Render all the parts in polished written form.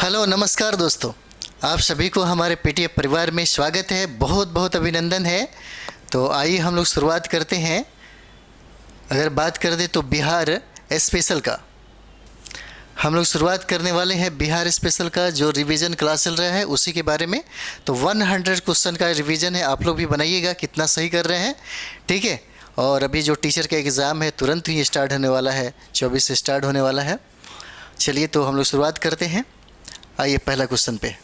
Hello नमस्कार दोस्तों, आप सभी को हमारे पीटीएफ परिवार में स्वागत है। बहुत बहुत अभिनंदन है। तो आइए हम लोग शुरुआत करते हैं। अगर बात कर दे तो बिहार स्पेशल का हम लोग शुरुआत करने वाले हैं। बिहार स्पेशल का जो रिवीजन क्लास चल रहा है उसी के बारे में। तो 100 क्वेश्चन का रिवीजन है, आप लोग भी बनाइएगा कितना सही कर रहे हैं, ठीक है। और अभी जो टीचर का एग्ज़ाम है तुरंत ही स्टार्ट होने वाला है, 24 से स्टार्ट होने वाला है। चलिए तो हम लोग शुरुआत करते हैं। आइए पहला क्वेश्चन पे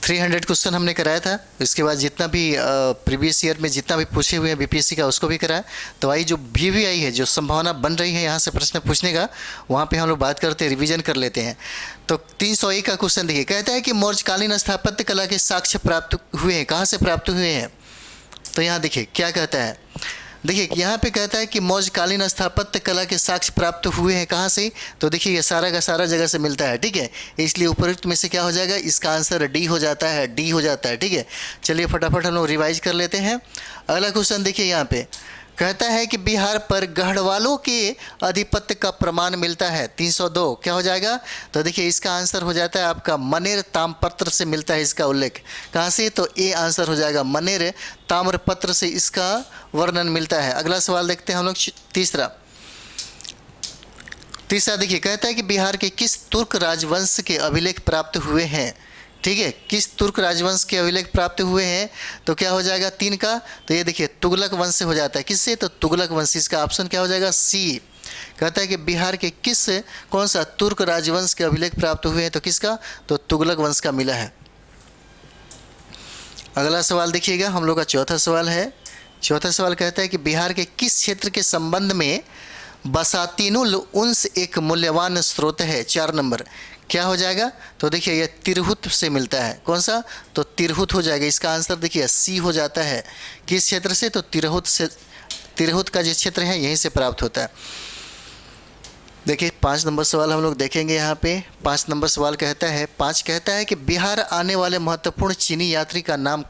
300 क्वेश्चन हमने कराया था। इसके बाद जितना भी प्रीवियस ईयर में जितना भी पूछे हुए हैं बीपीएससी का उसको भी कराया। तो आई जो वीवीआई है, जो संभावना बन रही है यहाँ से प्रश्न पूछने का, वहाँ पे हम लोग बात करते हैं, रिवीजन कर लेते हैं। तो 301 का क्वेश्चन देखिए, कहता है कि मौर्यकालीन स्थापत्य कला के साक्ष्य प्राप्त हुए हैं। कहाँ से प्राप्त हुए हैं? तो यहाँ देखिए क्या कहता है। देखिए यहाँ पे कहता है कि मौर्यकालीन स्थापत्य कला के साक्ष्य प्राप्त हुए हैं। कहाँ से? तो देखिए ये सारा का सारा जगह से मिलता है, ठीक है। इसलिए उपरोक्त में से क्या हो जाएगा? इसका आंसर डी हो जाता है, डी हो जाता है, ठीक है। चलिए फटाफट हम लोग रिवाइज कर लेते हैं। अगला क्वेश्चन देखिए, यहाँ पे कहता है कि बिहार पर गढ़वालों के आधिपत्य का प्रमाण मिलता है। 302 क्या हो जाएगा? तो देखिए इसका आंसर हो जाता है आपका मनेर ताम्रपत्र से मिलता है इसका उल्लेख। कहाँ से? तो ए आंसर हो जाएगा, मनेर ताम्रपत्र से इसका वर्णन मिलता है। अगला सवाल देखते हैं हम लोग तीसरा देखिए, कहता है कि बिहार के किस तुर्क राजवंश के अभिलेख प्राप्त हुए हैं, ठीक है। किस तुर्क राजवंश के अभिलेख प्राप्त हुए हैं? तो क्या हो जाएगा 3 का? तो ये देखिए तुगलक वंश से हो जाता है। किससे? तो तुगलक वंश। इसका ऑप्शन क्या हो जाएगा? सी। कहता है कि बिहार के कौन सा तुर्क राजवंश के अभिलेख प्राप्त हुए हैं? तो किसका? तो तुगलक वंश का मिला है। अगला सवाल देखिएगा, हम लोग का चौथा सवाल है। चौथा सवाल कहता है कि बिहार के किस क्षेत्र के संबंध में बसातीनुल उन्स एक मूल्यवान स्रोत है? 4 नंबर क्या हो जाएगा? तो देखिए यह तिरहुत से मिलता है। कौन सा? तो तिरहुत हो जाएगा। इसका आंसर देखिए सी हो जाता है। किस क्षेत्र से? तो तिरहुत से। तिरहुत का जो क्षेत्र है यहीं से प्राप्त होता है। देखिए 5 नंबर सवाल हम लोग देखेंगे यहाँ पे। 5 नंबर सवाल कहता है कि बिहार आने वाले महत्वपूर्ण चीनी यात्री का नाम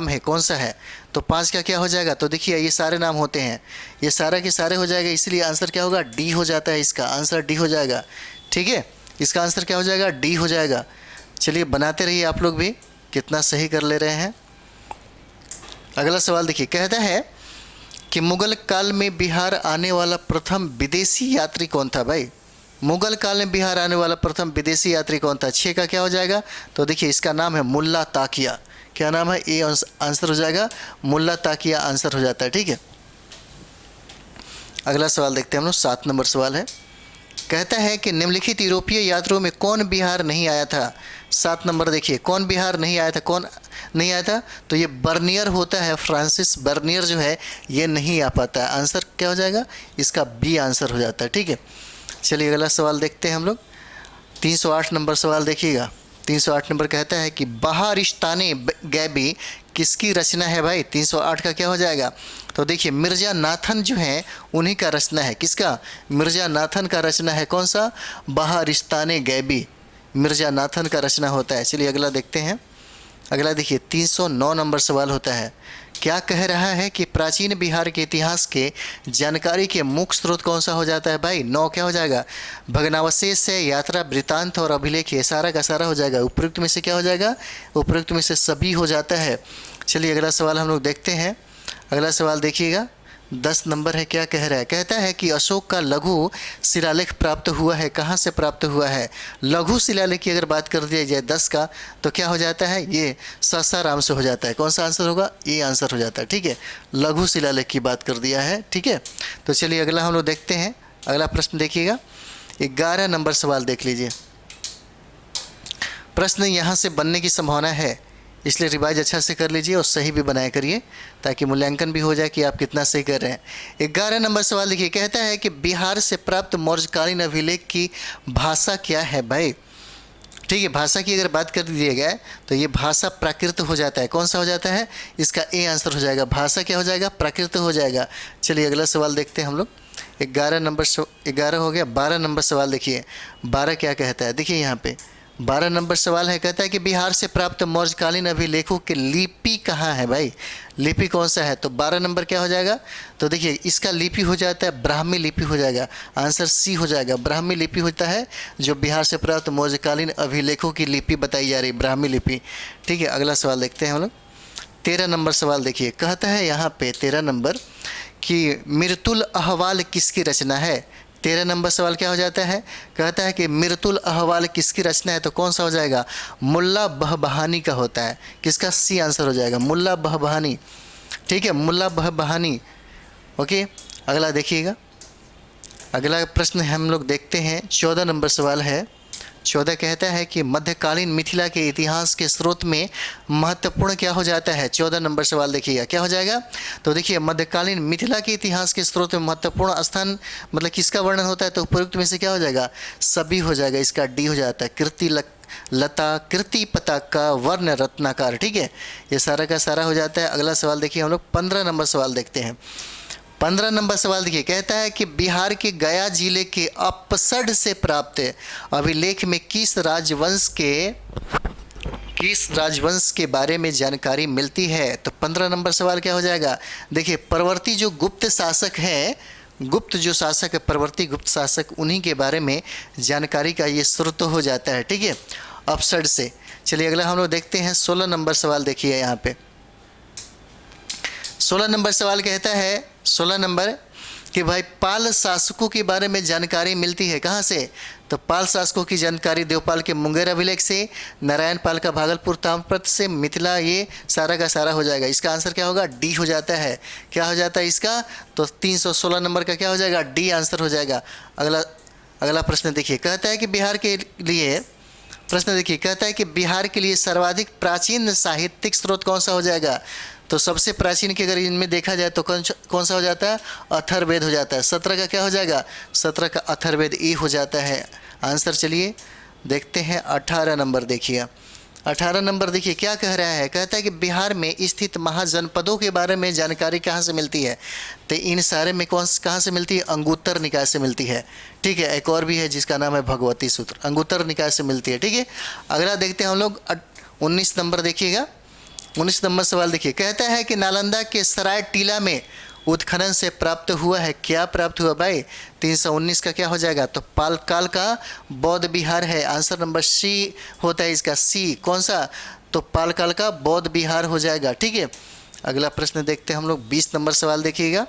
है, कौन सा है? तो 5 का क्या हो जाएगा? तो देखिए ये सारे नाम होते हैं, ये सारा के सारे हो जाएगा, इसलिए आंसर क्या होगा? डी हो जाता है। इसका आंसर डी हो जाएगा, ठीक है। इसका आंसर क्या हो जाएगा? डी हो जाएगा। चलिए बनाते रहिए आप लोग भी, कितना सही कर ले रहे हैं। अगला सवाल देखिए, कहता है कि मुगल काल में बिहार आने वाला प्रथम विदेशी यात्री कौन था? भाई मुगल काल में बिहार आने वाला प्रथम विदेशी यात्री कौन था? 6 का क्या हो जाएगा? तो देखिए इसका नाम है मुल्ला ताकिया। क्या नाम है? ए आंसर हो जाएगा, मुल्ला ताकिया आंसर हो जाता है, ठीक है। अगला सवाल देखते हैं हम लोग। 7 नंबर सवाल है। कहता है कि निम्नलिखित यूरोपीय यात्रियों में कौन बिहार नहीं आया था? 7 नंबर देखिए, कौन बिहार नहीं आया था? कौन नहीं आया था? तो ये बर्नियर होता है, फ्रांसिस बर्नियर जो है ये नहीं आ पाता है। आंसर क्या हो जाएगा? इसका बी आंसर हो जाता है, ठीक है। चलिए अगला सवाल देखते हैं हम लोग। 308 नंबर सवाल देखिएगा। 308 नंबर कहता है कि बहारिस्ताने गैबी किसकी रचना है? भाई 308 का क्या हो जाएगा? तो देखिए मिर्जा नाथन जो है उन्हीं का रचना है। किसका? मिर्जा नाथन का रचना है। कौन सा? बहारिस्ताने गैबी, मिर्जा नाथन का रचना होता है। चलिए अगला देखते हैं। अगला देखिए 309 नंबर सवाल होता है। क्या कह रहा है कि प्राचीन बिहार के इतिहास के जानकारी के मुख्य स्रोत कौन सा हो जाता है? भाई 9 क्या हो जाएगा? भग्नावशेष से, यात्रा वृत्तांत और अभिलेख, ये सारा का सारा हो जाएगा। उपयुक्त में से क्या हो जाएगा? उपयुक्त में से सभी हो जाता है। चलिए अगला सवाल हम लोग देखते हैं। अगला सवाल देखिएगा, 10 नंबर है। क्या कह रहा है? कहता है कि अशोक का लघु शिलालेख प्राप्त हुआ है। कहाँ से प्राप्त हुआ है? लघु शिलालेख की अगर बात कर दिया जाए 10 का, तो क्या हो जाता है? ये सासाराम से हो जाता है। कौन सा आंसर होगा? ये आंसर हो जाता है, ठीक है। लघु शिलालेख की बात कर दिया है, ठीक है। तो चलिए अगला हम लोग देखते हैं। अगला प्रश्न देखिएगा, 11 नंबर सवाल देख लीजिए। प्रश्न यहाँ से बनने की संभावना है, इसलिए रिवाइज अच्छा से कर लीजिए और सही भी बनाया करिए, ताकि मूल्यांकन भी हो जाए कि आप कितना सही कर रहे हैं। 11 नंबर सवाल देखिए, कहता है कि बिहार से प्राप्त मौर्यकालीन अभिलेख की भाषा क्या है? भाई ठीक है, भाषा की अगर बात कर दिया गया तो ये भाषा प्राकृत हो जाता है। कौन सा हो जाता है? इसका ए आंसर हो जाएगा। भाषा क्या हो जाएगा? प्राकृत हो जाएगा। चलिए अगला सवाल देखते हैं हम लोग। 11 हो गया। 12 नंबर सवाल देखिए, 12 क्या कहता है? देखिए यहाँ पे 12 नंबर सवाल है, कहता है कि बिहार से प्राप्त मौर्यकालीन अभिलेखों की लिपि कहाँ है भाई, लिपि कौन सा है। तो 12 नंबर क्या हो जाएगा, तो देखिए इसका लिपि हो जाता है ब्राह्मी लिपि हो जाएगा, आंसर सी हो जाएगा। ब्राह्मी लिपि होता है जो बिहार से प्राप्त मौर्यकालीन अभिलेखों की लिपि बताई जा रही, ब्राह्मी लिपि। ठीक है, अगला सवाल देखते हैं हम लोग। 13 नंबर सवाल देखिए, कहता है यहाँ पे 13 नंबर कि मिर्तुल अहवाल किसकी रचना है। 13 नंबर सवाल क्या हो जाता है, कहता है कि मिर्तुल अहवाल किसकी रचना है, तो कौन सा हो जाएगा, मुल्ला बहबहानी का होता है। किसका, सी आंसर हो जाएगा, मुल्ला बहबहानी। ठीक है, मुल्ला बहबहानी। ओके, अगला देखिएगा, अगला प्रश्न हम लोग देखते हैं। 14 नंबर सवाल है। 14 कहता है कि मध्यकालीन मिथिला के इतिहास के स्रोत में महत्वपूर्ण क्या हो जाता है। 14 नंबर सवाल देखिएगा क्या हो जाएगा, तो देखिए मध्यकालीन मिथिला के इतिहास के स्रोत में महत्वपूर्ण स्थान मतलब किसका वर्णन होता है, तो उपयुक्त में से क्या हो जाएगा, सभी हो जाएगा, इसका डी हो जाता है। कीर्ति लता, कीर्ति पताका, वर्ण रत्नाकार। ठीक है, ये सारा का सारा हो जाता है। अगला सवाल देखिए हम लोग 15 नंबर सवाल देखते हैं। 15 नंबर सवाल देखिए, कहता है कि बिहार के गया जिले के अपसड से प्राप्त अभिलेख में किस राजवंश के बारे में जानकारी मिलती है। तो 15 नंबर सवाल क्या हो जाएगा, देखिए परवर्ती जो गुप्त शासक है, गुप्त जो शासक है परवर्ती गुप्त शासक, उन्हीं के बारे में जानकारी का ये स्रोत हो जाता है। ठीक है, अपसड से। चलिए अगला हम लोग देखते हैं 16 नंबर सवाल देखिए यहाँ पे। 16 नंबर सवाल कहता है, 16 नंबर कि भाई पाल शासकों के बारे में जानकारी मिलती है कहाँ से, तो पाल शासकों की जानकारी देवपाल के मुंगेर अभिलेख से, नारायण पाल का भागलपुर ताम्रपत्र से, मिथिला, ये सारा का सारा हो जाएगा। इसका आंसर क्या होगा, डी हो जाता है। क्या हो जाता है इसका, तो 316 नंबर का क्या हो जाएगा, डी आंसर हो जाएगा। अगला प्रश्न देखिए, कहता है कि बिहार के लिए, प्रश्न देखिए, कहता है कि बिहार के लिए सर्वाधिक प्राचीन साहित्यिक स्रोत कौन सा हो जाएगा। तो सबसे प्राचीन के अगर इनमें देखा जाए तो कौन सा हो जाता है, अथर्ववेद हो जाता है। 17 का क्या हो जाएगा, 17 का अथर्ववेद ई हो जाता है आंसर। चलिए देखते हैं 18 नंबर देखिए। 18 नंबर देखिए क्या कह रहा है, कहता है कि बिहार में स्थित महाजनपदों के बारे में जानकारी कहाँ से मिलती है। तो इन सारे में कहाँ से मिलती है, अंगुत्तर निकाय से मिलती है। ठीक है, एक और भी है जिसका नाम है भगवती सूत्र, अंगुत्तर निकाय से मिलती है। ठीक है, अगला देखते हैं हम लोग 19 नंबर देखिएगा। 19 नंबर सवाल देखिए, कहता है कि नालंदा के सराय टीला में उत्खनन से प्राप्त हुआ है, क्या प्राप्त हुआ भाई, 319 का क्या हो जाएगा, तो पालकाल का बौद्ध विहार है। आंसर नंबर सी होता है इसका, सी कौन सा, तो पालकाल का बौद्ध विहार हो जाएगा। ठीक है, अगला प्रश्न देखते हैं हम लोग 20 नंबर सवाल देखिएगा।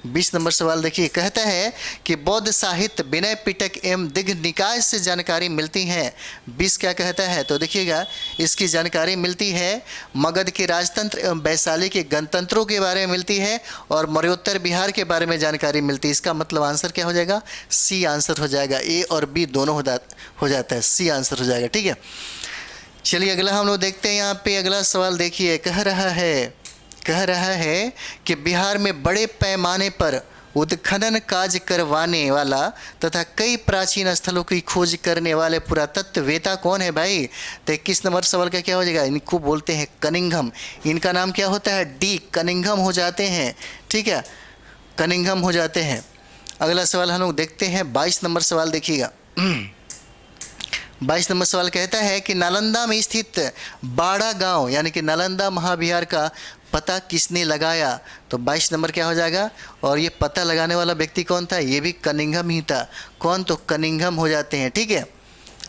20 नंबर सवाल देखिए, कहता है कि बौद्ध साहित्य विनय पिटक एवं दिग्ध निकाय से जानकारी मिलती है। 20 क्या कहता है, तो देखिएगा इसकी जानकारी मिलती है मगध के राजतंत्र एवं वैशाली के गणतंत्रों के बारे में मिलती है, और मर्योत्तर बिहार के बारे में जानकारी मिलती है। इसका मतलब आंसर क्या हो जाएगा, सी आंसर हो जाएगा। ए और बी दोनों हो जाता है, सी आंसर हो जाएगा। ठीक है, चलिए अगला हम लोग देखते हैं यहाँ पे। अगला सवाल देखिए, कह रहा है कि बिहार में बड़े पैमाने पर उत्खनन कार्य करवाने वाला तथा कई प्राचीन स्थलों की खोज करने वाले पुरातत्ववेता कौन है भाई। तो 21 नंबर सवाल का क्या हो जाएगा, इनको बोलते हैं कनिंघम। इनका नाम क्या होता है, डी, कनिंघम हो जाते हैं। ठीक है, कनिंघम हो जाते हैं। अगला सवाल हम लोग देखते हैं 22 नंबर सवाल देखिएगा। 22 नंबर सवाल कहता है कि नालंदा में स्थित बाड़ा गांव यानी कि नालंदा महाविहार का पता किसने लगाया। तो 22 नंबर क्या हो जाएगा, और ये पता लगाने वाला व्यक्ति कौन था, ये भी कनिंघम ही था। कौन, तो कनिंघम हो जाते हैं। ठीक है,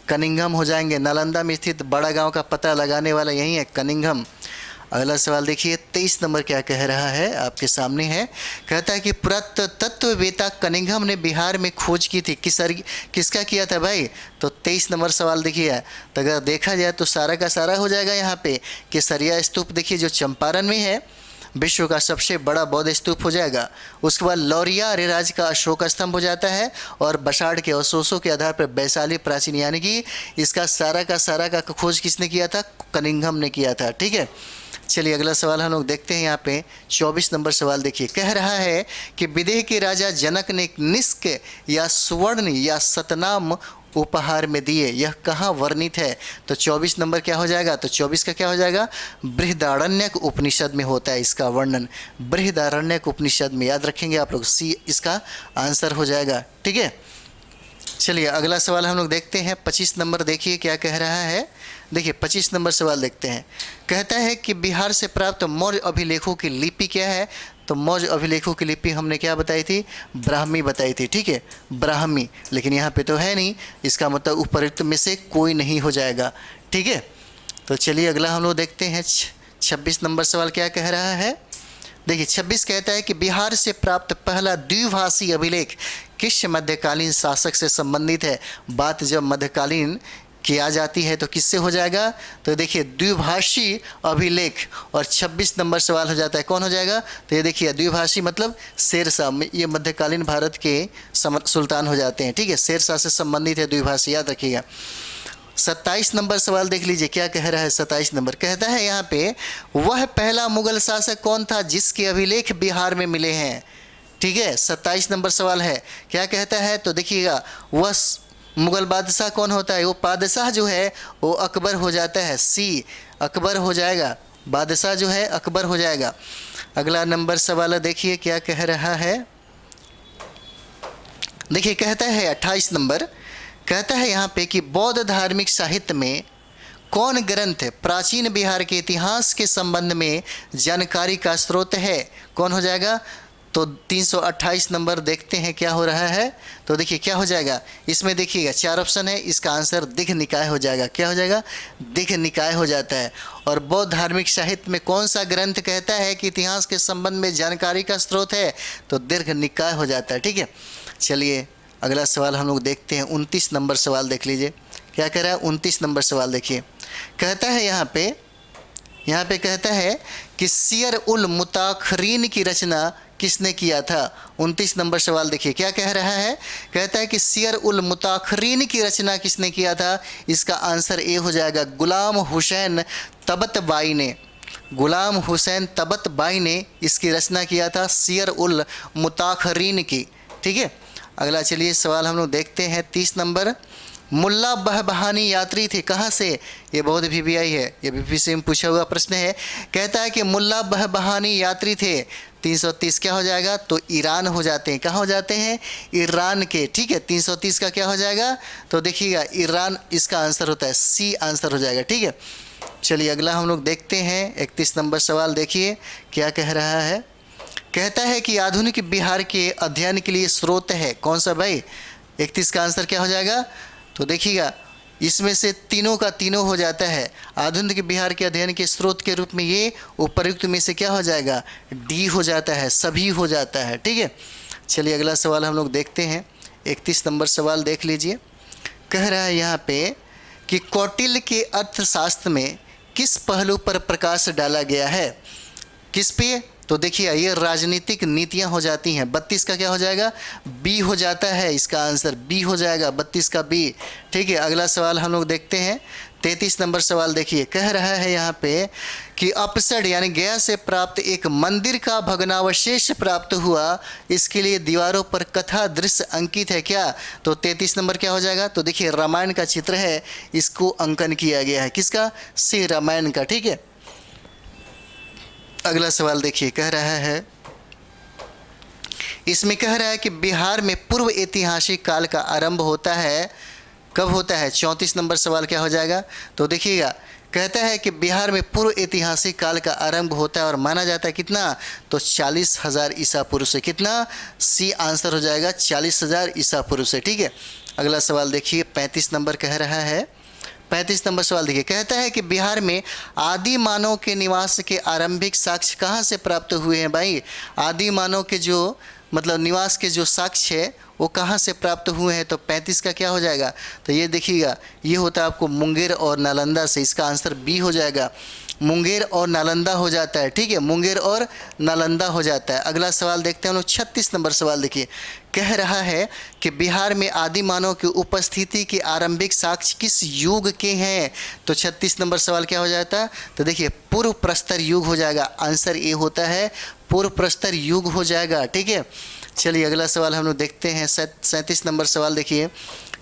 कनिंघम हो जाएंगे। नालंदा में स्थित बड़ा गांव का पता लगाने वाला यही है, कनिंघम। अगला सवाल देखिए 23 नंबर क्या कह रहा है, आपके सामने है। कहता है कि पुरातत्ववेता कनिंघम ने बिहार में खोज की थी, किसका किया था भाई। तो 23 नंबर सवाल देखिए, तो अगर देखा जाए तो सारा का सारा हो जाएगा यहाँ पे। केसरिया स्तूप देखिए जो चंपारण में है, विश्व का सबसे बड़ा बौद्ध स्तूप हो जाएगा। उसके बाद लौरिया अरेराज का अशोक स्तंभ हो जाता है, और बसाड़ के अवशेषों के आधार पर वैशाली प्राचीन यानी कि इसका सारा का खोज किसने किया था, कनिंघम ने किया था। ठीक है, चलिए अगला सवाल हम लोग देखते हैं यहाँ पे। 24 नंबर सवाल देखिए, कह रहा है कि विदेह के राजा जनक ने निष्क या सुवर्ण या सतनाम उपहार में दिए, यह कहाँ वर्णित है। तो 24 नंबर क्या हो जाएगा, तो 24 का क्या हो जाएगा, बृहदारण्यक उपनिषद में होता है इसका वर्णन, बृहदारण्यक उपनिषद में। याद रखेंगे आप लोग, सी इसका आंसर हो जाएगा। ठीक है, चलिए अगला सवाल हम लोग देखते हैं। 25 नंबर देखिए क्या कह रहा है। देखिए 25 नंबर सवाल देखते हैं। कहता है कि बिहार से प्राप्त मौर्य अभिलेखों की लिपि क्या है। तो मौर्य अभिलेखों की लिपि हमने क्या बताई थी, ब्राह्मी बताई थी। ठीक है, ब्राह्मी, लेकिन यहाँ पे तो है नहीं, इसका मतलब उपरोक्त में से कोई नहीं हो जाएगा। ठीक है, तो चलिए अगला हम लोग देखते हैं। 26 नंबर सवाल क्या कह रहा है। देखिए 26 कहता है कि बिहार से प्राप्त पहला द्विभाषी अभिलेख किस मध्यकालीन शासक से संबंधित है। बात जब मध्यकालीन की आ जाती है तो किससे हो जाएगा, तो देखिए द्विभाषी अभिलेख, और 26 नंबर सवाल हो जाता है कौन हो जाएगा, तो ये देखिए द्विभाषी मतलब शेरशाह, ये मध्यकालीन भारत के सुल्तान हो जाते हैं। ठीक है, शेरशाह से संबंधित है द्विभाषी, याद रखिएगा। 27 नंबर सवाल देख लीजिए क्या कह रहा है। 27 नंबर कहता है यहाँ पे, वह पहला मुगल शासक कौन था जिसके अभिलेख बिहार में मिले हैं। ठीक है, 27 नंबर सवाल है, क्या कहता है, तो देखिएगा वह मुगल बादशाह कौन होता है, वो बादशाह जो है वो अकबर हो जाता है। सी अकबर हो जाएगा, बादशाह जो है अकबर हो जाएगा। अगला नंबर सवाल देखिए क्या कह रहा है। देखिए कहता है 28 नंबर, कहता है यहाँ पे कि बौद्ध धार्मिक साहित्य में कौन ग्रंथ प्राचीन बिहार के इतिहास के संबंध में जानकारी का स्रोत है। कौन हो जाएगा, तो 328 नंबर देखते हैं क्या हो रहा है। तो देखिए क्या हो जाएगा, इसमें देखिएगा 4 ऑप्शन है, इसका आंसर दीर्घ निकाय हो जाएगा। क्या हो जाएगा, दीर्घ निकाय हो जाता है। और बौद्ध धार्मिक साहित्य में कौन सा ग्रंथ कहता है कि इतिहास के संबंध में जानकारी का स्रोत है, तो दीर्घ निकाय हो जाता है। ठीक है, चलिए अगला सवाल हम लोग देखते हैं। 29 नंबर सवाल देख लीजिए क्या कह रहा है। 29 नंबर सवाल देखिए, कहता है यहाँ पे कहता है कि सियर उल मुताखरीन की रचना किसने किया था। 29 नंबर सवाल देखिए क्या कह रहा है, कहता है कि सियर उल मुताखरीन की रचना किसने किया था। इसका आंसर ए हो जाएगा, गुलाम हुसैन तबतबाई ने। गुलाम हुसैन तबतबाई ने इसकी रचना किया था, सियर उल मुताखरीन की। ठीक है, अगला चलिए सवाल हम लोग देखते हैं। 30 नंबर, मुल्ला बहबहानी यात्री थे कहाँ से। ये बहुत VVI है, ये VPC में पूछा हुआ प्रश्न है। कहता है कि मुल्ला बहबहानी यात्री थे। 330 क्या हो जाएगा, तो ईरान हो जाते हैं। कहाँ हो जाते हैं, ईरान के। ठीक है, 330 का क्या हो जाएगा, तो देखिएगा ईरान इसका आंसर होता है, सी आंसर हो जाएगा। ठीक है, चलिए अगला हम लोग देखते हैं। 31 नंबर सवाल देखिए क्या कह रहा है। कहता है कि आधुनिक बिहार के अध्ययन के लिए स्रोत है कौन सा भाई। 31 का आंसर क्या हो जाएगा, तो देखिएगा इसमें से तीनों का तीनों हो जाता है। आधुनिक बिहार के अध्ययन के स्रोत के रूप में ये उपयुक्त में से क्या हो जाएगा, डी हो जाता है, सभी हो जाता है। ठीक है, चलिए अगला सवाल हम लोग देखते हैं। 31 नंबर सवाल देख लीजिए, कह रहा है यहाँ पे कि कौटिल्य के अर्थशास्त्र में किस पहलू पर प्रकाश डाला गया है। किस पे, तो देखिए ये राजनीतिक नीतियां हो जाती हैं। 32 का क्या हो जाएगा, बी हो जाता है, इसका आंसर बी हो जाएगा, 32 का बी। ठीक है, अगला सवाल हम लोग देखते हैं। 33 नंबर सवाल देखिए, कह रहा है यहाँ पे कि अपसड़ यानी गया से प्राप्त एक मंदिर का भग्नावशेष प्राप्त हुआ, इसके लिए दीवारों पर कथा दृश्य अंकित है क्या। तो 33 नंबर क्या हो जाएगा, तो देखिए रामायण का चित्र है, इसको अंकन किया गया है। किसका, श्री रामायण का। ठीक है, अगला सवाल देखिए कह रहा है, इसमें कह रहा है कि बिहार में पूर्व ऐतिहासिक काल का आरंभ होता है, कब होता है। 34 नंबर सवाल क्या हो जाएगा, तो देखिएगा कहता है कि बिहार में पूर्व ऐतिहासिक काल का आरंभ होता है और माना जाता है कितना, तो 40,000 ईसा पूर्व से। कितना, सी आंसर हो जाएगा, 40,000 ईसा पूर्व से। ठीक है, अगला सवाल देखिए 35 नंबर कह रहा है। 35 नंबर सवाल देखिए, कहता है कि बिहार में आदि मानव के निवास के आरंभिक साक्ष्य कहाँ से प्राप्त हुए हैं भाई। आदि मानव के जो मतलब निवास के जो साक्ष्य है वो कहाँ से प्राप्त हुए हैं, तो 35 का क्या हो जाएगा, तो ये देखिएगा ये होता है आपको मुंगेर और नालंदा से। इसका आंसर बी हो जाएगा, मुंगेर और नालंदा हो जाता है। ठीक है, मुंगेर और नालंदा हो जाता है। अगला सवाल देखते हैं हम लोग। 36 नंबर सवाल देखिए, कह रहा है कि बिहार में आदि मानव की उपस्थिति के आरंभिक साक्ष्य किस युग के हैं। तो 36 नंबर सवाल क्या हो जाता है, तो देखिए पूर्व प्रस्तर युग हो जाएगा। आंसर ए होता है, पूर्व प्रस्तर युग हो जाएगा। ठीक है, चलिए अगला सवाल हम लोग देखते हैं। 37 नंबर सवाल देखिए,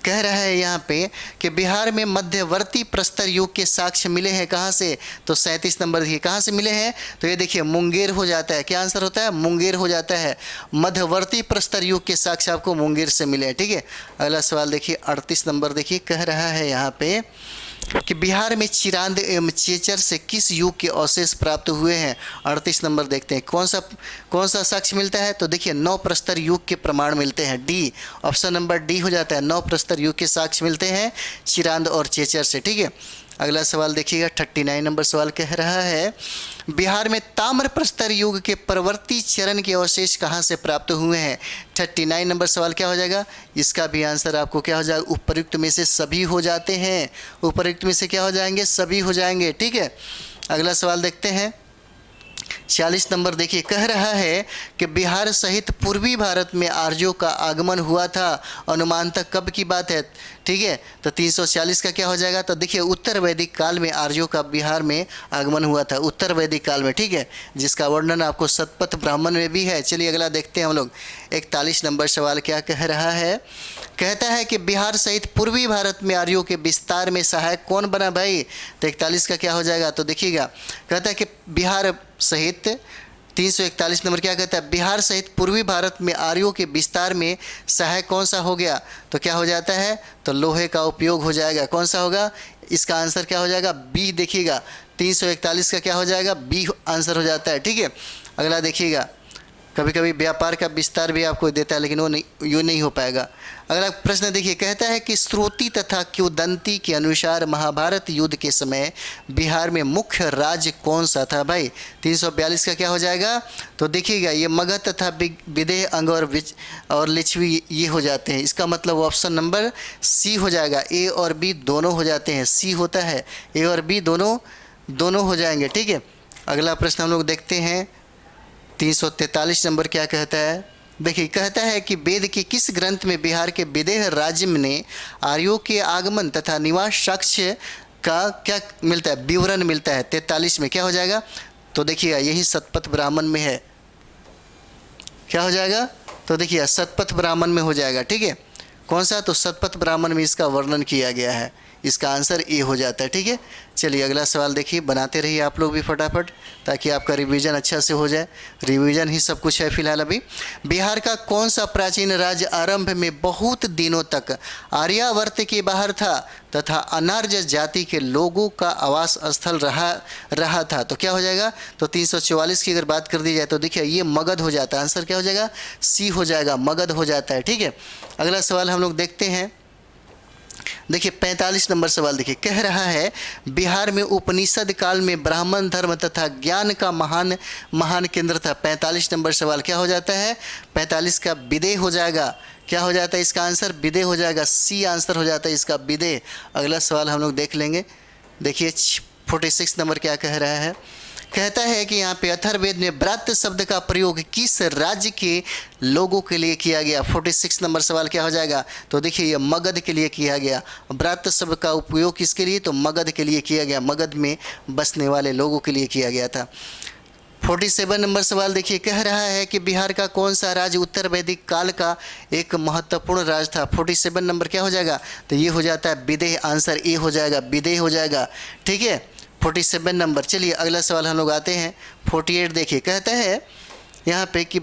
कह रहा है यहाँ पे कि बिहार में मध्यवर्ती प्रस्तर युग के साक्ष्य मिले हैं। कहाँ से? तो 37 नंबर देखिए, कहाँ से मिले हैं? तो ये देखिए मुंगेर हो जाता है। क्या आंसर होता है? मुंगेर हो जाता है। मध्यवर्ती प्रस्तर युग के साक्ष्य आपको मुंगेर से मिले हैं। ठीक है, अगला सवाल देखिए 38 नंबर देखिए, कह रहा है यहाँ पे कि बिहार में चिरांद एवं चेचर से किस युग के अवशेष प्राप्त हुए हैं। 38 नंबर देखते हैं, कौन सा साक्ष्य मिलता है? तो देखिए नौ प्रस्तर युग के प्रमाण मिलते हैं। डी, ऑप्शन नंबर डी हो जाता है। नौ प्रस्तर युग के साक्ष्य मिलते हैं चिरांद और चेचर से। ठीक है, अगला सवाल देखिएगा 39 नंबर सवाल कह रहा है बिहार में ताम्र प्रस्तर युग के परवर्ती चरण के अवशेष कहाँ से प्राप्त हुए हैं। 39 नंबर सवाल क्या हो जाएगा? इसका भी आंसर आपको क्या हो जाएगा? उपयुक्त में से सभी हो जाते हैं। उपयुक्त में से क्या हो जाएंगे? सभी हो जाएंगे। ठीक है, अगला सवाल देखते हैं 40 नंबर देखिए, कह रहा है कि बिहार सहित पूर्वी भारत में आर्यों का आगमन हुआ था। अनुमानतः कब की बात है? ठीक है, तो 340 का क्या हो जाएगा? तो देखिए उत्तर वैदिक काल में आर्यों का बिहार में आगमन हुआ था, उत्तर वैदिक काल में। ठीक है, जिसका वर्णन आपको शतपथ ब्राह्मण में भी है। चलिए अगला देखते हैं हम लोग। 41 नंबर सवाल क्या कह रहा है? कहता है कि बिहार सहित पूर्वी भारत में आर्यों के विस्तार में सहायक कौन बना भाई? तो 41 का क्या हो जाएगा? तो देखिएगा, कहता है कि बिहार सहित 341 नंबर क्या कहता है? बिहार सहित पूर्वी भारत में आर्यों के विस्तार में सहायक कौन सा हो गया? तो क्या हो जाता है? तो लोहे का उपयोग हो जाएगा। कौन सा होगा? इसका आंसर क्या हो जाएगा? बी देखिएगा, 341 का क्या हो जाएगा? बी आंसर हो जाता है। ठीक है, अगला देखिएगा, कभी कभी व्यापार का विस्तार भी आपको देता है लेकिन वो नहीं हो पाएगा। अगला प्रश्न देखिए, कहता है कि श्रुति तथा किंवदंती के अनुसार महाभारत युद्ध के समय बिहार में मुख्य राज्य कौन सा था भाई? 342 का क्या हो जाएगा? तो देखिएगा ये मगध तथा विदेह अंग और लिच्छवी ये हो जाते हैं। इसका मतलब ऑप्शन नंबर सी हो जाएगा। ए और बी दोनों हो जाते हैं, सी होता है, ए और बी दोनों हो जाएंगे। ठीक है, अगला प्रश्न हम लोग देखते हैं 343 नंबर क्या कहता है? देखिए, कहता है कि वेद के किस ग्रंथ में बिहार के विदेह राज्य में आर्यों के आगमन तथा निवास साक्ष्य का क्या मिलता है? विवरण मिलता है। 43 में क्या हो जाएगा? तो देखिए यही शतपथ ब्राह्मण में है। क्या हो जाएगा? तो देखिए शतपथ ब्राह्मण में हो जाएगा। ठीक है, कौन सा? तो शतपथ ब्राह्मण में इसका वर्णन किया गया है। इसका आंसर ए हो जाता है। ठीक है, चलिए अगला सवाल देखिए, बनाते रहिए आप लोग भी फटाफट ताकि आपका रिवीजन अच्छा से हो जाए। रिवीजन ही सब कुछ है फिलहाल। अभी बिहार का कौन सा प्राचीन राज्य आरंभ में बहुत दिनों तक आर्यावर्त के बाहर था तथा अनार्य जाति के लोगों का आवास स्थल रहा था? तो क्या हो जाएगा? तो 344 की अगर बात कर दी जाए तो देखिए ये मगध हो जाता है। आंसर क्या हो जाएगा? सी हो जाएगा, मगध हो जाता है। ठीक है, अगला सवाल हम लोग देखते हैं। देखिए 45 नंबर सवाल देखिए, कह रहा है बिहार में उपनिषद काल में ब्राह्मण धर्म तथा ज्ञान का महान केंद्र था। 45 नंबर सवाल क्या हो जाता है? 45 का विदेह हो जाएगा। क्या हो जाता है इसका आंसर? विदेह हो जाएगा, सी आंसर हो जाता है इसका विदेह। अगला सवाल हम लोग देख लेंगे। देखिए 46 नंबर क्या कह रहा है? कहता है कि यहाँ पे अथर्ववेद में ब्रात्य शब्द का प्रयोग किस राज्य के लोगों के लिए किया गया? 46 नंबर सवाल क्या हो जाएगा? तो देखिए ये मगध के लिए किया गया। ब्रात्य शब्द का उपयोग किसके लिए? तो मगध के लिए किया गया, मगध में बसने वाले लोगों के लिए किया गया था। 47 नंबर सवाल देखिए, कह रहा है कि बिहार का कौन सा राज्य उत्तर वैदिक काल का एक महत्वपूर्ण राज्य था? 47 नंबर क्या हो जाएगा? तो ये हो जाता है विदेह। आंसर ए हो जाएगा, विदेह हो जाएगा। ठीक है, 47 नंबर। चलिए अगला सवाल हम लोग आते हैं 48 देखिए, कहता है यहाँ पे कि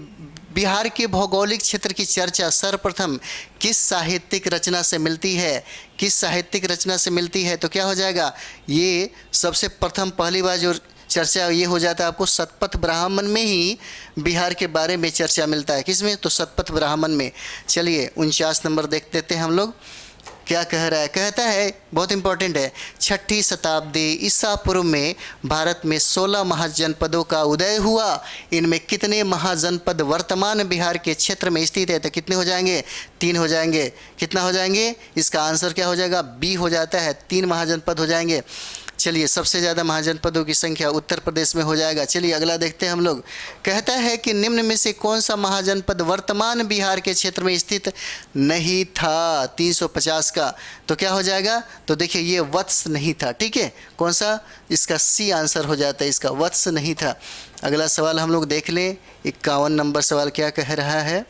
बिहार के भौगोलिक क्षेत्र की चर्चा सर्वप्रथम किस साहित्यिक रचना से मिलती है? किस साहित्यिक रचना से मिलती है? तो क्या हो जाएगा? ये सबसे प्रथम पहली बार जो चर्चा ये हो जाता है आपको शतपथ ब्राह्मण में ही बिहार के बारे में चर्चा मिलता है। किसमें? तो शतपथ ब्राह्मण में। चलिए 49 नंबर देख लेते हैं हम लोग क्या कह रहा है। कहता है, बहुत इंपॉर्टेंट है, 6ठी शताब्दी ईसा पूर्व में भारत में 16 महाजनपदों का उदय हुआ। इनमें कितने महाजनपद वर्तमान बिहार के क्षेत्र में स्थित है? तो कितने हो जाएंगे? 3 हो जाएंगे। कितना हो जाएंगे? इसका आंसर क्या हो जाएगा? बी हो जाता है, 3 महाजनपद हो जाएंगे। चलिए सबसे ज़्यादा महाजनपदों की संख्या उत्तर प्रदेश में हो जाएगा। चलिए अगला देखते हैं हम लोग। कहता है कि निम्न में से कौन सा महाजनपद वर्तमान बिहार के क्षेत्र में स्थित नहीं था? 350 का। तो क्या हो जाएगा? तो देखिए ये वत्स नहीं था। ठीक है, कौन सा? इसका सी आंसर हो जाता है, इसका वत्स नहीं था। अगला सवाल हम लोग देख लें। 51 नंबर सवाल क्या कह रहा है?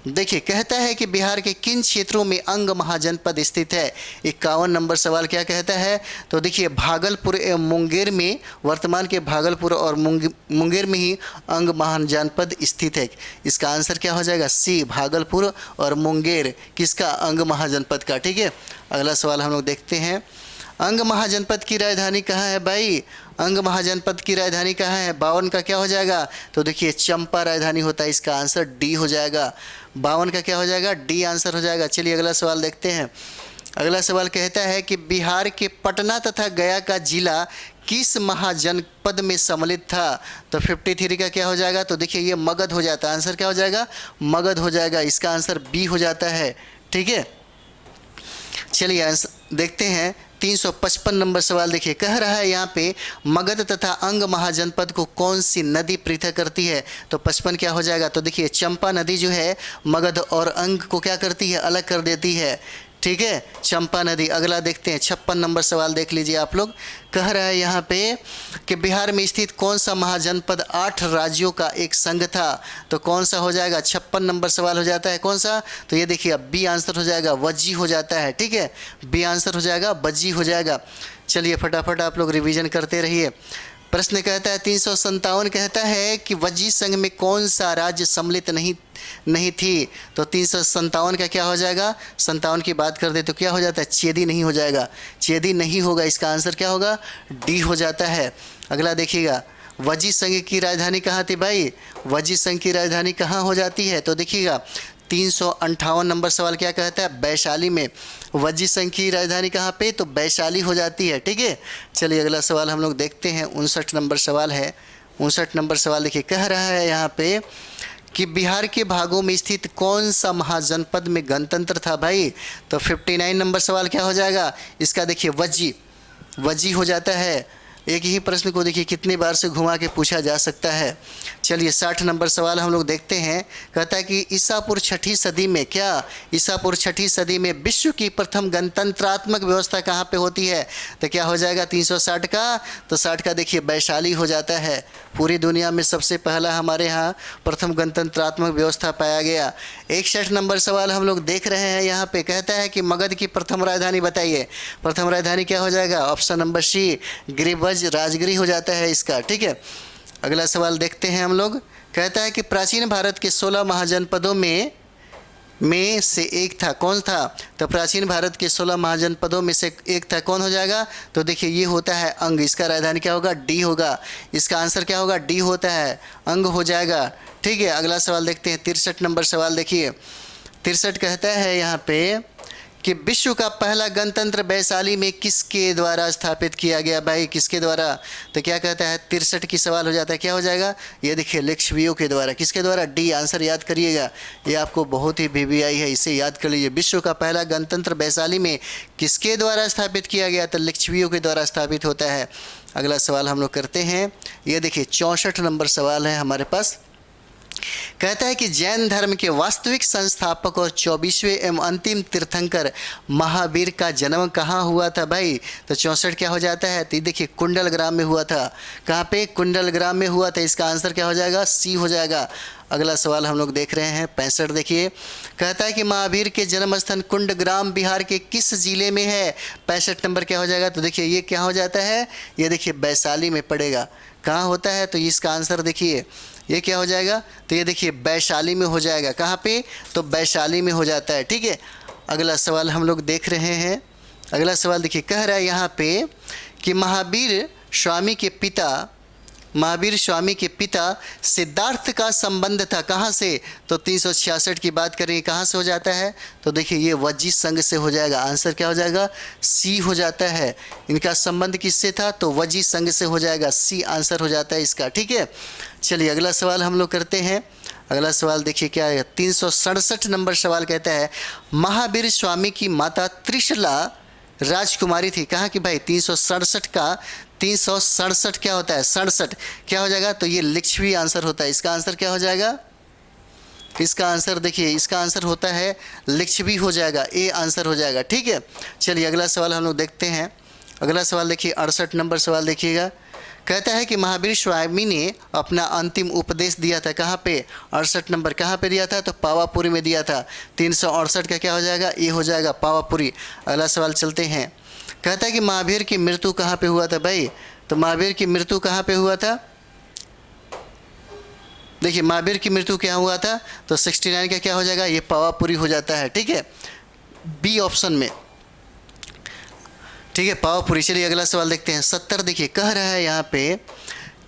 देखिए कहता है कि बिहार के किन क्षेत्रों में अंग महाजनपद स्थित है। 51 नंबर सवाल क्या कहता है, तो देखिए भागलपुर एवं मुंगेर में, वर्तमान के भागलपुर और मुंगेर में ही अंग महाजनपद स्थित है। इसका आंसर क्या हो जाएगा, सी, भागलपुर और मुंगेर किसका, अंग महाजनपद का। ठीक है, अगला सवाल हम लोग देखते हैं। अंग महाजनपद की राजधानी कहाँ है भाई, अंग महाजनपद की राजधानी कहाँ है। 52 का क्या हो जाएगा, तो देखिए चंपा राजधानी होता है, इसका आंसर डी हो जाएगा। 52 का क्या हो जाएगा, डी आंसर हो जाएगा। चलिए अगला सवाल देखते हैं। अगला सवाल कहता है कि बिहार के पटना तथा गया का जिला किस महाजनपद में सम्मिलित था। तो 53 का क्या हो जाएगा, तो देखिए ये मगध हो जाता है, आंसर क्या हो जाएगा, मगध हो जाएगा। इसका आंसर बी हो जाता है। ठीक है, चलिए देखते हैं 355 नंबर सवाल। देखिए कह रहा है यहाँ पे मगध तथा अंग महाजनपद को कौन सी नदी पृथक करती है। तो 55 क्या हो जाएगा, तो देखिए चंपा नदी जो है मगध और अंग को क्या करती है, अलग कर देती है। ठीक है, चंपा नदी। अगला देखते हैं 56 नंबर सवाल, देख लीजिए आप लोग। कह रहा है यहाँ पे कि बिहार में स्थित कौन सा महाजनपद 8 राज्यों का एक संघ था। तो कौन सा हो जाएगा, 56 नंबर सवाल हो जाता है कौन सा, तो ये देखिए अब बी आंसर हो जाएगा, वज्जी हो जाता है। ठीक है, बी आंसर हो जाएगा, वज्जी हो जाएगा। चलिए फटाफट आप लोग रिवीजन करते रहिए। प्रश्न कहता है 357 कहता है कि वज्जी संघ में कौन सा राज्य सम्मिलित नहीं थी। तो 357 का क्या हो जाएगा, 57 की बात कर दे तो क्या हो जाता है, चेदी नहीं हो जाएगा, चेदी नहीं होगा। इसका आंसर क्या होगा, डी हो जाता है। अगला देखिएगा, वज्जी संघ की राजधानी कहाँ थी भाई, वज्जी संघ की राजधानी कहाँ हो जाती है। तो देखिएगा 358 नंबर सवाल क्या कहता है, वैशाली में। वज्जी संघ की राजधानी कहाँ पे, तो वैशाली हो जाती है। ठीक है, चलिए अगला सवाल हम लोग देखते हैं। 59 नंबर सवाल है। 59 नंबर सवाल देखिए कह रहा है यहाँ पे कि बिहार के भागों में स्थित कौन सा महाजनपद में गणतंत्र था भाई। तो 59 नंबर सवाल क्या हो जाएगा, इसका देखिए वज्जी, वज्जी हो जाता है। एक ही प्रश्न को देखिए कितनी बार से घुमा के पूछा जा सकता है। चलिए 60 नंबर सवाल हम लोग देखते हैं। कहता है कि ईसापुर 6ठी सदी में, क्या ईसापुर 6ठी सदी में विश्व की प्रथम गणतंत्रात्मक व्यवस्था कहाँ पे होती है। तो क्या हो जाएगा 360 का, तो 60 का देखिए वैशाली हो जाता है। पूरी दुनिया में सबसे पहला हमारे यहाँ प्रथम गणतंत्रात्मक व्यवस्था पाया गया। 61 नंबर सवाल हम लोग देख रहे हैं। यहाँ पे कहता है कि मगध की प्रथम राजधानी बताइए। प्रथम राजधानी क्या हो जाएगा, ऑप्शन नंबर सी, गिरिब्रज राजगिरी हो जाता है इसका। ठीक है, अगला सवाल देखते हैं हम लोग। कहता है कि प्राचीन भारत के 16 महाजनपदों में से एक था, कौन था। तो प्राचीन भारत के 16 महाजनपदों में से एक था, कौन हो जाएगा, तो देखिए ये होता है अंग। इसका राजधानी क्या होगा, डी होगा। इसका आंसर क्या होगा, डी होता है, अंग हो जाएगा। ठीक है, अगला सवाल देखते हैं 63 नंबर सवाल। देखिए 63 कहता है यहाँ पे कि विश्व का पहला गणतंत्र वैशाली में किसके द्वारा स्थापित किया गया भाई, किसके द्वारा। तो क्या कहता है 63 की सवाल हो जाता है, क्या हो जाएगा, ये देखिए लिच्छवियों के द्वारा। किसके द्वारा, डी आंसर याद करिएगा, ये आपको बहुत ही वीवीआई है, इसे याद कर लीजिए। विश्व का पहला गणतंत्र वैशाली में किसके द्वारा स्थापित किया गया, तो लिच्छवियों के द्वारा स्थापित होता है। अगला सवाल हम लोग करते हैं। ये देखिए 64 नंबर सवाल है हमारे पास। कहता है कि जैन धर्म के वास्तविक संस्थापक और 24वें एवं अंतिम तीर्थंकर महावीर का जन्म कहाँ हुआ था भाई। तो 64 क्या हो जाता है, तो देखिए कुंडल ग्राम में हुआ था। कहाँ पे, कुंडल ग्राम में हुआ था। इसका आंसर क्या हो जाएगा, सी हो जाएगा। अगला सवाल हम लोग देख रहे हैं 65। देखिए कहता है कि महावीर के जन्म स्थान कुंडग्राम बिहार के किस जिले में है। 65 नंबर क्या हो जाएगा, तो देखिए ये क्या हो जाता है, ये देखिए वैशाली में पड़ेगा। कहाँ होता है, तो इसका आंसर देखिए ये क्या हो जाएगा, तो ये देखिए वैशाली में हो जाएगा। कहाँ पे, तो वैशाली में हो जाता है। ठीक है, अगला सवाल हम लोग देख रहे हैं। अगला सवाल देखिए कह रहा है यहाँ पे कि महावीर स्वामी के पिता सिद्धार्थ का संबंध था कहाँ से। तो 366 की बात करेंगे, कहाँ से हो जाता है, तो देखिए ये वज्जी संघ से हो जाएगा। आंसर क्या हो जाएगा, सी हो जाता है। इनका संबंध किससे था, तो वज्जी संघ से हो जाएगा, सी आंसर हो जाता है इसका। ठीक है, चलिए अगला सवाल हम लोग करते हैं। अगला सवाल देखिए क्या है, 367 नंबर सवाल कहता है महावीर स्वामी की माता त्रिशला राजकुमारी थी। कहाँ की भाई, 367 का 367 क्या होता है, 67 क्या हो जाएगा, तो ये लिच्छवी आंसर होता है। इसका आंसर क्या हो जाएगा, इसका आंसर देखिए, इसका आंसर होता है लिच्छवी हो जाएगा, ए आंसर हो जाएगा। ठीक है, चलिए अगला सवाल हम लोग देखते हैं। अगला सवाल देखिए 68 नंबर सवाल देखिएगा। कहता है कि महावीर स्वामी ने अपना अंतिम उपदेश दिया था कहाँ पे, 68 नंबर कहाँ पे दिया था, तो पावापुरी में दिया था। 368 का क्या हो जाएगा, ये हो जाएगा पावापुरी। अगला सवाल चलते हैं। कहता है कि महावीर की मृत्यु कहाँ पे हुआ था भाई, तो महावीर की मृत्यु कहाँ पे हुआ था, देखिए महावीर की मृत्यु क्या हुआ था, तो 69 का क्या हो जाएगा, ये पावापुरी हो जाता है। ठीक है, बी ऑप्शन में, ठीक है, पावापुरी। चलिए अगला सवाल देखते हैं। 70 देखिए कह रहा है यहाँ पे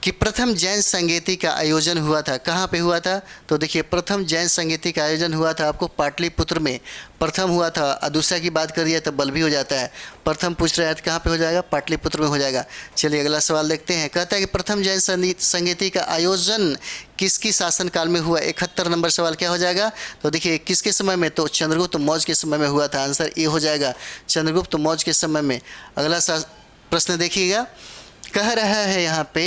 कि प्रथम जैन संगीति का आयोजन हुआ था, कहाँ पे हुआ था, तो देखिए प्रथम जैन संगीति का आयोजन हुआ था आपको पाटलिपुत्र में, प्रथम हुआ था। और दूसरा की बात करिए तो बल भी हो जाता है, प्रथम पूछ रहा है तो कहाँ पे हो जाएगा, पाटलिपुत्र में हो जाएगा। चलिए अगला सवाल देखते हैं। कहता है कि प्रथम जैन संगीति का आयोजन किसकी शासनकाल में हुआ, 71 नंबर सवाल क्या हो जाएगा, तो देखिए किसके समय में, तो चंद्रगुप्त मौर्य के समय में हुआ था। आंसर ए हो जाएगा, चंद्रगुप्त मौर्य के समय में। अगला प्रश्न देखिएगा, कह रहा है यहाँ पे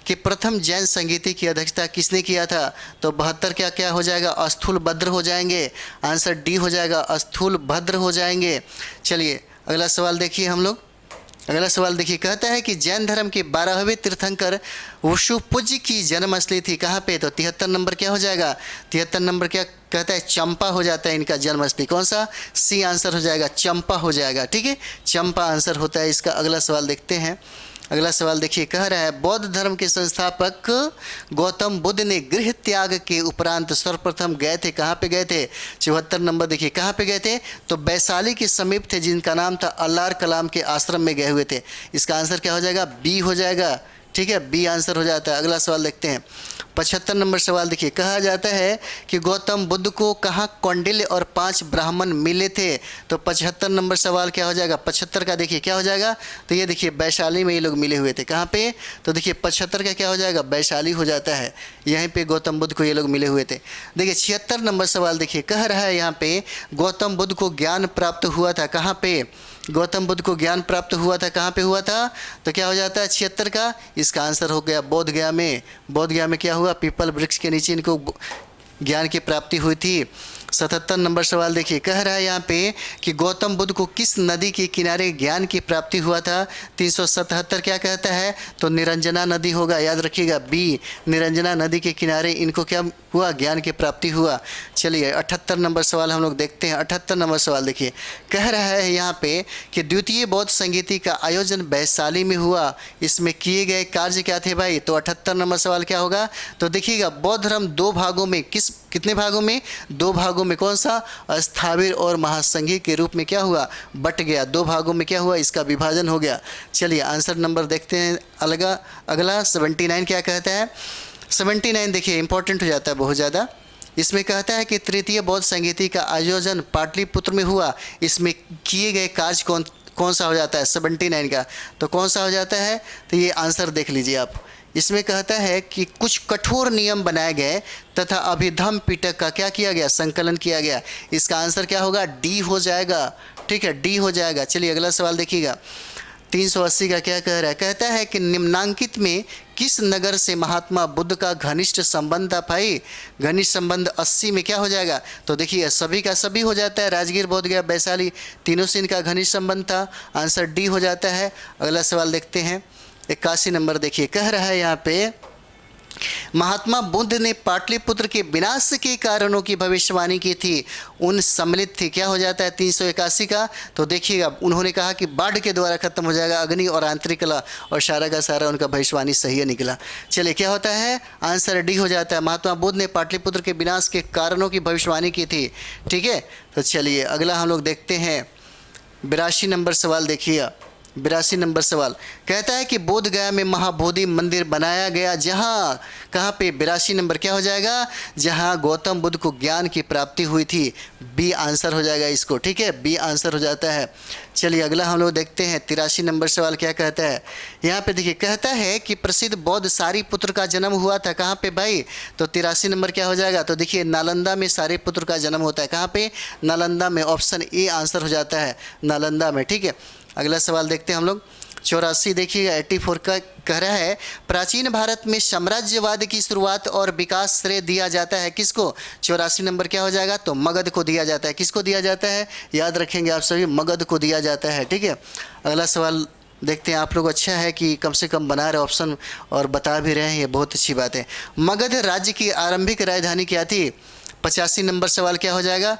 कि प्रथम जैन संगीति की अध्यक्षता किसने किया था, तो 72 क्या क्या हो जाएगा, अस्थूल भद्र हो जाएंगे। आंसर डी हो जाएगा, अस्थूल भद्र हो जाएंगे। चलिए अगला सवाल देखिए हम लोग। अगला सवाल देखिए, कहता है कि जैन धर्म के 12वें तीर्थंकर वसुपूज्य की जन्मस्थली थी कहाँ पे, तो 73 नंबर क्या हो जाएगा, 73 नंबर क्या कहता है, चंपा हो जाता है इनका जन्मस्थली। कौन सा, सी आंसर हो जाएगा, चंपा हो जाएगा। ठीक है, चंपा आंसर होता है इसका। अगला सवाल देखते हैं। अगला सवाल देखिए, कह रहा है बौद्ध धर्म के संस्थापक गौतम बुद्ध ने गृह त्याग के उपरांत सर्वप्रथम गए थे, कहाँ पे गए थे, 74 नंबर देखिए कहाँ पे गए थे, तो वैशाली के समीप थे जिनका नाम था अल्लार कलाम के आश्रम में गए हुए थे। इसका आंसर क्या हो जाएगा, बी हो जाएगा। ठीक है, बी आंसर हो जाता है। अगला सवाल देखते हैं। 75 नंबर सवाल देखिए, कहा जाता है कि गौतम बुद्ध को कहाँ कौंडिल्य और 5 ब्राह्मण मिले थे, तो 75 नंबर सवाल क्या हो जाएगा, 75 का देखिए क्या हो जाएगा, तो ये देखिए वैशाली में ये लोग मिले हुए थे। कहाँ पे, तो देखिए 75 का क्या हो जाएगा, वैशाली हो जाता है। यहीं पे गौतम बुद्ध को ये लोग मिले हुए थे। देखिए 76 नंबर सवाल देखिए, कह रहा है यहाँ पे गौतम बुद्ध को ज्ञान प्राप्त हुआ था कहाँ पे, गौतम बुद्ध को ज्ञान प्राप्त हुआ था कहाँ पे हुआ था, तो क्या हो जाता है 76 का, इसका आंसर हो गया बोध गया में। बोध गया में क्या हुआ, पीपल वृक्ष के नीचे इनको ज्ञान की प्राप्ति हुई थी। 77 नंबर सवाल देखिए, कह रहा है यहाँ पे कि गौतम बुद्ध को किस नदी के किनारे ज्ञान की प्राप्ति हुआ था, 377 क्या कहता है, तो निरंजना नदी होगा, याद रखिएगा बी, निरंजना नदी के किनारे इनको क्या हुआ, ज्ञान की प्राप्ति हुआ। चलिए 78 नंबर सवाल हम लोग देखते हैं। 78 नंबर सवाल देखिए, कह रहा है यहाँ पे कि द्वितीय बौद्ध संगीति का आयोजन वैशाली में हुआ, इसमें किए गए कार्य क्या थे भाई, तो 78 नंबर सवाल क्या होगा, तो देखिएगा बौद्ध धर्म 2 भागों में, कितने भागों में, 2 भागों में, कौन सा, स्थाविर और महासंघी के रूप में क्या हुआ, बट गया, 2 भागों में क्या हुआ, इसका विभाजन हो गया। चलिए आंसर नंबर देखते हैं। अगला 79 क्या कहता है, 79 देखिए इंपॉर्टेंट हो जाता है बहुत ज़्यादा। इसमें कहता है कि तृतीय बौद्ध संगीति का आयोजन पाटलिपुत्र में हुआ, इसमें किए गए कार्य कौन सा हो जाता है, 79 का, तो कौन सा हो जाता है, तो ये आंसर देख लीजिए आप। इसमें कहता है कि कुछ कठोर नियम बनाए गए तथा अभिधम पिटक का क्या किया गया, संकलन किया गया। इसका आंसर क्या होगा, डी हो जाएगा। ठीक है, डी हो जाएगा। चलिए अगला सवाल देखिएगा। 380 का क्या कह रहा है, कहता है कि निम्नांकित में किस नगर से महात्मा बुद्ध का घनिष्ठ संबंध था भाई, घनिष्ठ संबंध 80 में क्या हो जाएगा, तो देखिए सभी का सभी हो जाता है, राजगीर, बोध गया, वैशाली, तीनों से इनका घनिष्ठ संबंध था। आंसर डी हो जाता है। अगला सवाल देखते हैं। 81 नंबर देखिए, कह रहा है यहाँ पे महात्मा बुद्ध ने पाटलिपुत्र के विनाश के कारणों की भविष्यवाणी की थी, उन सम्मिलित थी, क्या हो जाता है 381 का, तो देखिएगा उन्होंने कहा कि बाढ़ के द्वारा खत्म हो जाएगा अग्नि और आंतरिक कला, और सारा का सारा उनका भविष्यवाणी सही है निकला। चलिए क्या होता है, आंसर डी हो जाता है, महात्मा बुद्ध ने पाटलिपुत्र के विनाश के कारणों की भविष्यवाणी की थी। ठीक है, तो चलिए अगला हम लोग देखते हैं। 82 नंबर सवाल देखिए। 82 नंबर सवाल कहता है कि बोध गया में महाबोधि मंदिर बनाया गया, जहाँ कहाँ पे, 82 नंबर क्या हो जाएगा, जहाँ गौतम बुद्ध को ज्ञान की प्राप्ति हुई थी। बी आंसर हो जाएगा इसको। ठीक है, बी आंसर हो जाता है। चलिए अगला हम लोग देखते हैं। 83 नंबर सवाल क्या कहता है, यहाँ पे देखिए कहता है कि प्रसिद्ध बौद्ध सारीपुत्र का जन्म हुआ था कहाँ पे भाई, तो 83 नंबर क्या हो जाएगा, तो देखिए नालंदा में सारीपुत्र का जन्म होता है। कहाँ पे, नालंदा में, ऑप्शन ए आंसर हो जाता है, नालंदा में। ठीक है, अगला सवाल देखते हैं हम लोग। 84 देखिएगा, 84 का कह रहा है प्राचीन भारत में साम्राज्यवाद की शुरुआत और विकास श्रेय दिया जाता है किसको, 84 नंबर क्या हो जाएगा, तो मगध को दिया जाता है। किसको दिया जाता है, याद रखेंगे आप सभी, मगध को दिया जाता है। ठीक है, अगला सवाल देखते हैं आप लोग, अच्छा है कि कम से कम बना रहे ऑप्शन और बता भी रहे हैं, ये बहुत अच्छी बात है। मगध राज्य की आरंभिक राजधानी क्या थी? 85 नंबर सवाल क्या हो जाएगा?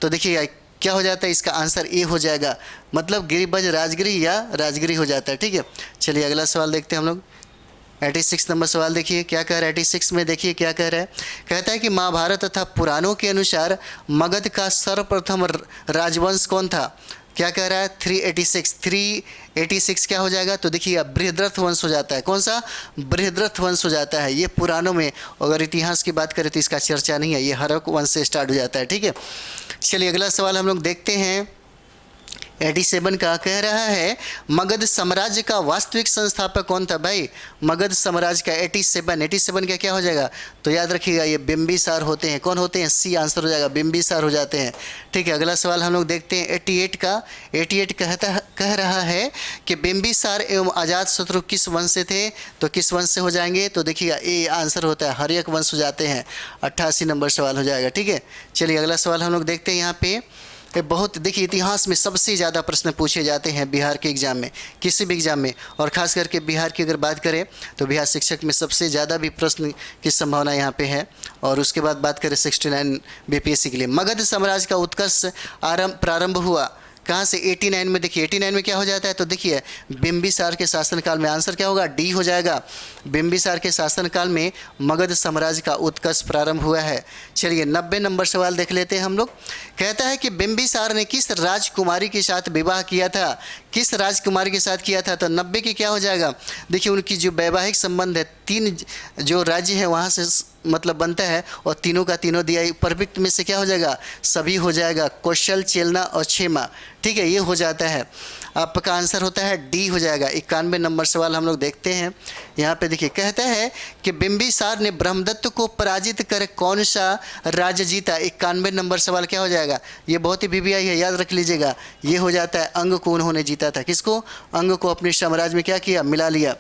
तो देखिए क्या हो जाता है, इसका आंसर ए हो जाएगा, मतलब गिरिब्रज राजगिरी या राजगिरी हो जाता है। ठीक है, चलिए अगला सवाल देखते हैं हम लोग। 86 नंबर सवाल देखिए क्या कह रहा है। 86 में देखिए क्या कह रहा है, कहता है कि महाभारत तथा पुराणों के अनुसार मगध का सर्वप्रथम राजवंश कौन था? क्या कह रहा है? 386 क्या हो जाएगा? तो देखिए अब बृहद्रथ वंश हो जाता है। कौन सा? बृहद्रथ वंश हो जाता है। ये पुराणों में, अगर इतिहास की बात करें तो इसका चर्चा नहीं है, ये हरक वंश से स्टार्ट हो जाता है। ठीक है, चलिए अगला सवाल हम लोग देखते हैं। 87 का कह रहा है मगध साम्राज्य का वास्तविक संस्थापक कौन था? भाई मगध साम्राज्य का 87 का क्या हो जाएगा? तो याद रखिएगा ये बिंबिसार होते हैं। कौन होते हैं? सी आंसर हो जाएगा, बिंबिसार हो जाते हैं। ठीक है, अगला सवाल हम लोग देखते हैं 88 का। 88 कह रहा है कि बिंबिसार एवं अजातशत्रु किस वंश से थे? तो किस वंश से हो जाएंगे? तो देखिएगा ए आंसर होता है, हर्यक वंश हो जाते हैं। 88 नंबर सवाल हो जाएगा। ठीक है, चलिए अगला सवाल हम लोग देखते हैं। यहाँ पे बहुत देखिए इतिहास में सबसे ज़्यादा प्रश्न पूछे जाते हैं बिहार के एग्ज़ाम में, किसी भी एग्ज़ाम में, और ख़ास करके बिहार की अगर बात करें तो बिहार शिक्षक में सबसे ज़्यादा भी प्रश्न की संभावना यहाँ पे है। और उसके बाद बात करें 69 बीपीएससी के लिए, मगध साम्राज्य का उत्कर्ष प्रारंभ हुआ कहाँ से? 89 में। देखिए 89 में क्या हो जाता है? तो देखिए बिंबिसार के शासनकाल में। आंसर क्या होगा? डी हो जाएगा। बिंबिसार के शासनकाल में मगध साम्राज्य का उत्कर्ष प्रारंभ हुआ है। चलिए 90 नंबर सवाल देख लेते हैं हम लोग। कहता है कि बिंबिसार ने किस राजकुमारी के साथ विवाह किया था? किस राजकुमारी के साथ किया था? तो 90 की क्या हो जाएगा? देखिए उनकी जो वैवाहिक संबंध है, 3 जो राज्य है वहाँ से मतलब बनता है, और तीनों का तीनों दिया परफेक्ट में से क्या हो जाएगा? सभी हो जाएगा, कौशल, चेलना और क्षेमा। ठीक है, ये हो जाता है। आपका आंसर होता है डी हो जाएगा। 91 नंबर सवाल हम लोग देखते हैं। यहाँ पे देखिए कहता है कि बिंबिसार ने ब्रह्मदत्त को पराजित कर कौन सा राज्य जीता? 91 नंबर सवाल क्या हो जाएगा? ये बहुत ही वीवीआई है, याद रख लीजिएगा। ये हो जाता है अंग को उन्होंने जीता था। किसको? अंग को अपने साम्राज्य में क्या किया? मिला लिया।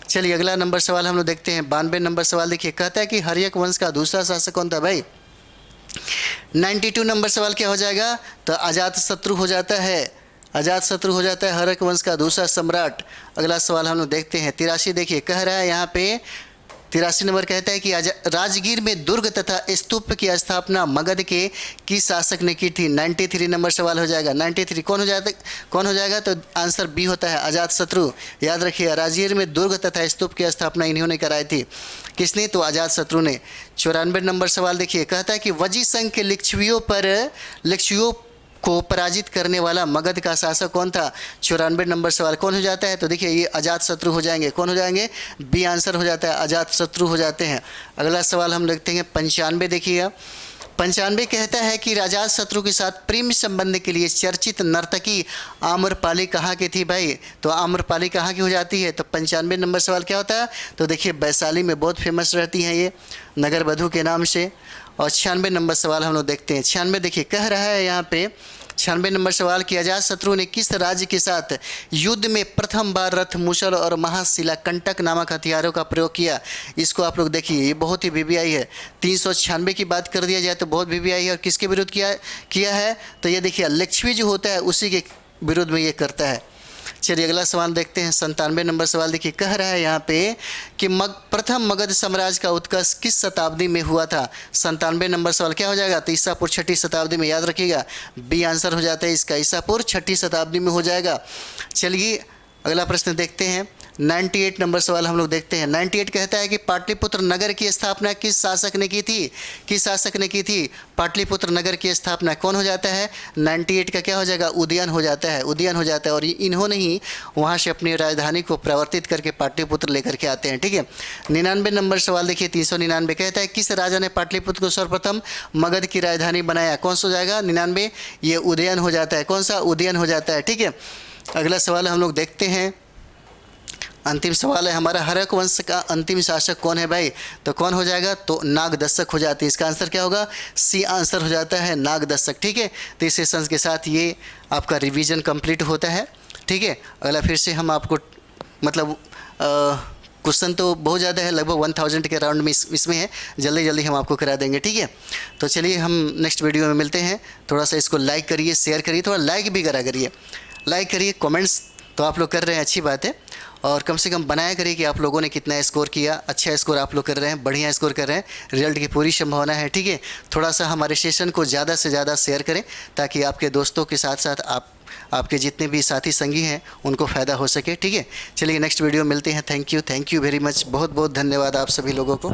चलिए अगला नंबर सवाल हम लोग देखते हैं। 92 नंबर सवाल देखिए, कहता है कि हर्यक वंश का दूसरा शासक कौन था? भाई 92 नंबर सवाल क्या हो जाएगा? तो अजातशत्रु हो जाता है। अजातशत्रु हो जाता है हर्यक वंश का दूसरा सम्राट। अगला सवाल हम लोग देखते हैं। 83 देखिए कह रहा है यहाँ पे 83 नंबर कहता है कि राजगीर में दुर्ग तथा स्तूप की स्थापना मगध के किस शासक ने की थी? 93 नंबर सवाल हो जाएगा। 93 कौन हो जाएगा? तो आंसर बी होता है, अजातशत्रु। याद रखिए राजगीर में दुर्ग तथा स्तूप की स्थापना इन्होंने कराई थी। किसने? तो अजातशत्रु ने। 94 नंबर सवाल देखिए, कहता है कि वजी संघ के लिच्छवियों को पराजित करने वाला मगध का शासक कौन था? 94 नंबर सवाल कौन हो जाता है? तो देखिए ये अजातशत्रु हो जाएंगे। कौन हो जाएंगे? बी आंसर हो जाता है, अजातशत्रु हो जाते हैं। अगला सवाल हम देखते हैं 95 देखिएगा। 95 कहता है कि अजातशत्रु के साथ प्रेम संबंध के लिए चर्चित नर्तकी आम्रपाली कहाँ की थी? भाई तो आम्रपाली कहाँ की हो जाती है? तो 95 नंबर सवाल क्या होता है? तो देखिए वैशाली में बहुत फेमस रहती हैं ये नगर वधू के नाम से। और 96 नंबर सवाल हम लोग देखते हैं। 96 देखिए कह रहा है यहाँ पे 96 नंबर सवाल कि अजातशत्रु ने किस राज्य के साथ युद्ध में प्रथम बार रथ, मुसल और महाशिला कंटक नामक हथियारों का प्रयोग किया? इसको आप लोग देखिए, ये बहुत ही वीवीआई है। 396 की बात कर दिया जाए तो बहुत वीवीआई है। और किसके विरुद्ध किया है? तो ये देखिए लिच्छवी जो होता है उसी के विरुद्ध में ये करता है। चलिए अगला सवाल देखते हैं। 97 नंबर सवाल देखिए कह रहा है यहाँ पे कि प्रथम मगध साम्राज्य का उत्कर्ष किस शताब्दी में हुआ था? 97 नंबर सवाल क्या हो जाएगा? तो ईसापुर 6ठी शताब्दी में। याद रखिएगा बी आंसर हो जाता है इसका, ईसापुर 6ठी शताब्दी में हो जाएगा। चलिए अगला प्रश्न देखते हैं। 98 नंबर सवाल हम लोग देखते हैं। 98 कहता है कि पाटलिपुत्र नगर की स्थापना किस शासक ने की थी? किस शासक ने की थी पाटलिपुत्र नगर की स्थापना? कौन हो जाता है? 98 का क्या हो जाएगा? उदयन हो जाता है, उदयन हो जाता है। और इन्होंने ही वहाँ से अपनी राजधानी को परिवर्तित करके पाटलिपुत्र लेकर के आते हैं। ठीक है, 99 नंबर सवाल देखिए 399 कहता है किस राजा ने पाटलिपुत्र को सर्वप्रथम मगध की राजधानी बनाया? कौन सा हो जाएगा? 99 ये उदयन हो जाता है। कौन सा? उदयन हो जाता है। ठीक है, अगला सवाल हम लोग देखते हैं। अंतिम सवाल है हमारा, हर्यक वंश का अंतिम शासक कौन है? भाई तो कौन हो जाएगा? तो नागदशक हो जाती है। इसका आंसर क्या होगा? सी आंसर हो जाता है, नागदशक। ठीक है, तो इस सेशन के साथ ये आपका रिवीजन कंप्लीट होता है। ठीक है, अगला फिर से हम आपको मतलब क्वेश्चन तो बहुत ज़्यादा है, लगभग 1000 के राउंड में इसमें है, जल्दी जल्दी हम आपको करा देंगे। ठीक है, तो चलिए हम नेक्स्ट वीडियो में मिलते हैं। थोड़ा सा इसको लाइक करिए, शेयर करिए, थोड़ा लाइक भी करा करिए, लाइक करिए, कमेंट्स तो आप लोग कर रहे हैं, अच्छी बात है। और कम से कम बनाया करिए कि आप लोगों ने कितना स्कोर किया। अच्छा स्कोर आप लोग कर रहे हैं, बढ़िया स्कोर कर रहे हैं, रिजल्ट की पूरी संभावना है, ठीक है। थोड़ा सा हमारे सेशन को ज़्यादा से ज़्यादा शेयर करें ताकि आपके दोस्तों के साथ साथ आपके जितने भी साथी संगी हैं उनको फ़ायदा हो सके, ठीक है। चलिए नेक्स्ट वीडियो मिलते हैं। थैंक यू वेरी मच, बहुत बहुत धन्यवाद आप सभी लोगों को।